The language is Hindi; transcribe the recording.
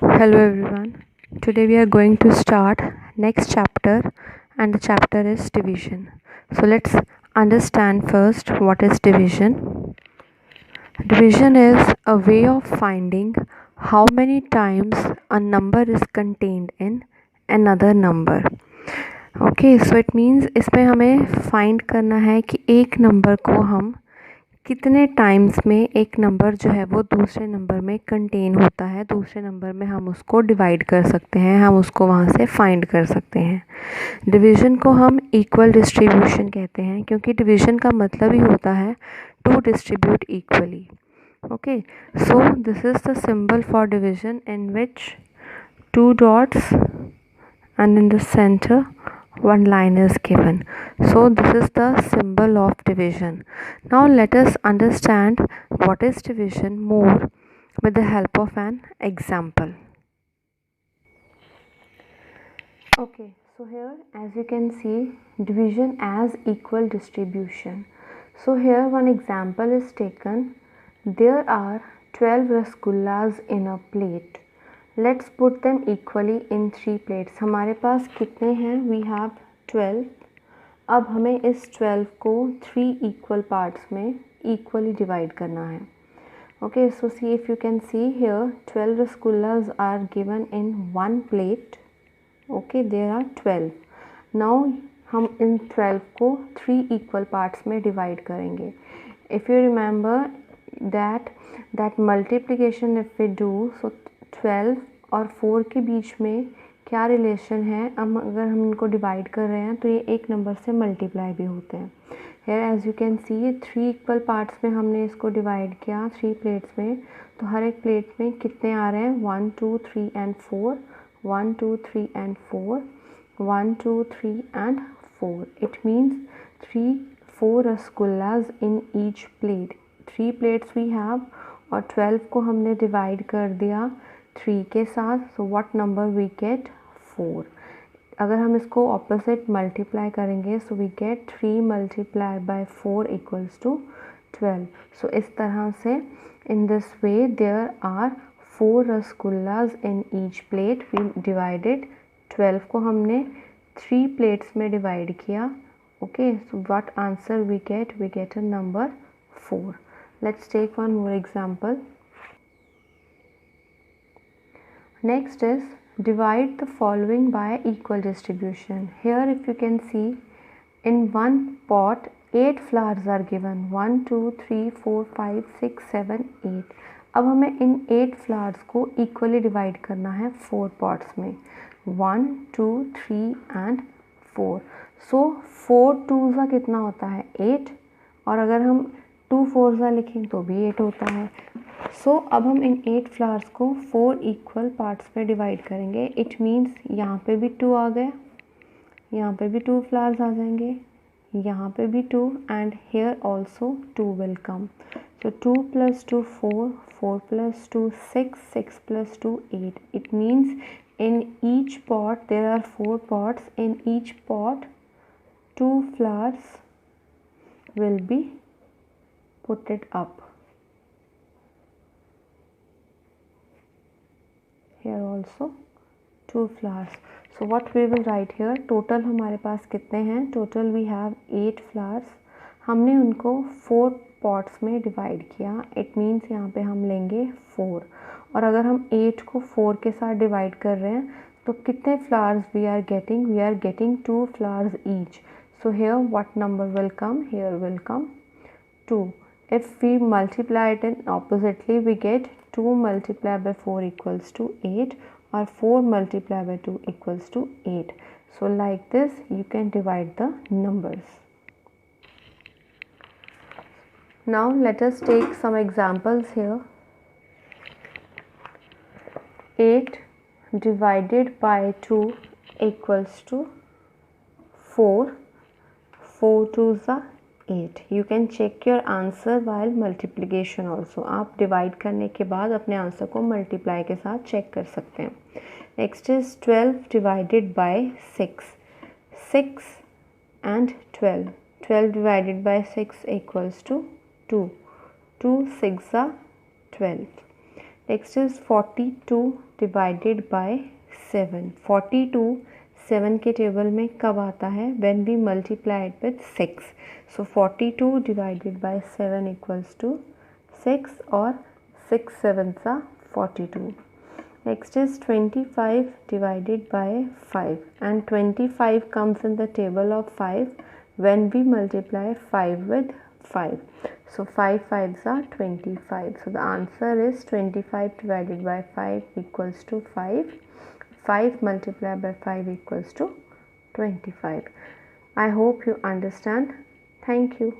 Hello everyone. Today we are going to start next chapter and the chapter is division. So let's understand first what is division. Division is a way of finding how many times a number is contained in another number. Okay, so it means इसमें हमें find करना है कि एक नंबर को हम कितने टाइम्स में एक नंबर जो है वो दूसरे नंबर में कंटेन होता है, दूसरे नंबर में हम उसको डिवाइड कर सकते हैं, हम उसको वहाँ से फाइंड कर सकते हैं। डिवीज़न को हम इक्वल डिस्ट्रीब्यूशन कहते हैं क्योंकि डिवीज़न का मतलब ही होता है to distribute equally. Okay, so this is the symbol for division in which two dots and in the center one line is given. So this is the symbol of division. Now let us understand what is division more with the help of an example. Okay, so here as you can see, division as equal distribution. So here one example is taken. There are 12 rasgullas in a plate. Let's put them equally in 3 plates. हमारे पास कितने हैं? We have 12। अब हमें इस 12 को 3 इक्वल पार्ट्स में इक्वली डिवाइड करना है। Okay, so see if you can see here 12 rasgullas are given in 1 plate. Okay, there are 12। Now हम इन 12 को 3 इक्वल पार्ट्स में डिवाइड करेंगे। If you remember that multiplication if we do, सो 12 और 4 के बीच में क्या रिलेशन है? अब अगर हम इनको डिवाइड कर रहे हैं तो ये एक नंबर से मल्टीप्लाई भी होते हैं। Here as you can see 3 equal parts में हमने इसको डिवाइड किया 3 प्लेट्स में, तो हर एक प्लेट में कितने आ रहे हैं? 1 2 3 and 4, 1 2 3 and 4, 1 2 3 and 4। It means 4 rasgullas in each plate. 3 plates we have और 12 को हमने डिवाइड कर दिया 3 के साथ। So what number we get? 4। अगर हम इसको ऑपोजिट मल्टीप्लाई करेंगे so we get 3 multiply by 4 equals to 12। So इस तरह से in this way there are 4 rasgullas in each plate. We divided 12 को हमने 3 प्लेट्स में डिवाइड किया। Okay, so what answer we get? We get a number 4। Let's take one more example. Next is divide the following by equal distribution. Here if you can see, in one pot 8 flowers are given, 1 2 3 4 5 6 7 8। अब हमें इन 8 फ्लावर्स को इक्वली डिवाइड करना है 4 पॉट्स में, 1 2 3 एंड 4। सो 4 2 का कितना होता है? 8। और अगर हम 2 4 लिखें तो भी 8 होता है। सो अब हम इन 8 फ्लावर्स को 4 इक्वल पार्ट्स में डिवाइड करेंगे। इट मीन्स यहाँ पे भी 2 आ गए, यहाँ पे भी 2 फ्लावर्स आ जाएंगे, यहाँ पे भी 2 and here also 2 will come. So 2 + 2 4, 4 + 2 6, 6 + 2 8। It means in each pot there are 4 pots. In each pot 2 flowers will be put it up. Here also 2 flowers. So what we will write here? Total हमारे पास कितने हैं? Total we have 8 flowers. हमने उनको 4 pots में डिवाइड किया। It means यहाँ पे हम लेंगे 4। और अगर हम 8 को 4 के साथ डिवाइड कर रहे हैं तो कितने flowers we are getting? We are getting 2 flowers each. So here what number will come? Here will come 2. If we multiply it in oppositely, we get 2 multiplied by 4 equals to 8 or 4 multiplied by 2 equals to 8. So like this you can divide the numbers. Now let us take some examples here. 8 divided by 2 equals to 4. 4 2s are 8. You can check your answer while multiplication also. आप डिवाइड करने के बाद अपने आंसर को मल्टीप्लाई के साथ चेक कर सकते हैं। Next is 12 divided by 6, 6 and 12। 12 divided by 6 equals to 2, 2 6 are 12. Next is 42 divided by 7. 42 7 के टेबल में कब आता है? When we multiply it with 6. So 42 divided by 7 equals to 6 or 6 sevens are 42. Next is 25 divided by 5, and 25 comes in the table of 5 when we multiply 5 with 5. So 5 5s are 25. So the answer is 25 divided by 5 equals to 5. 5 multiplied by 5 equals to 25. I hope you understand. Thank you.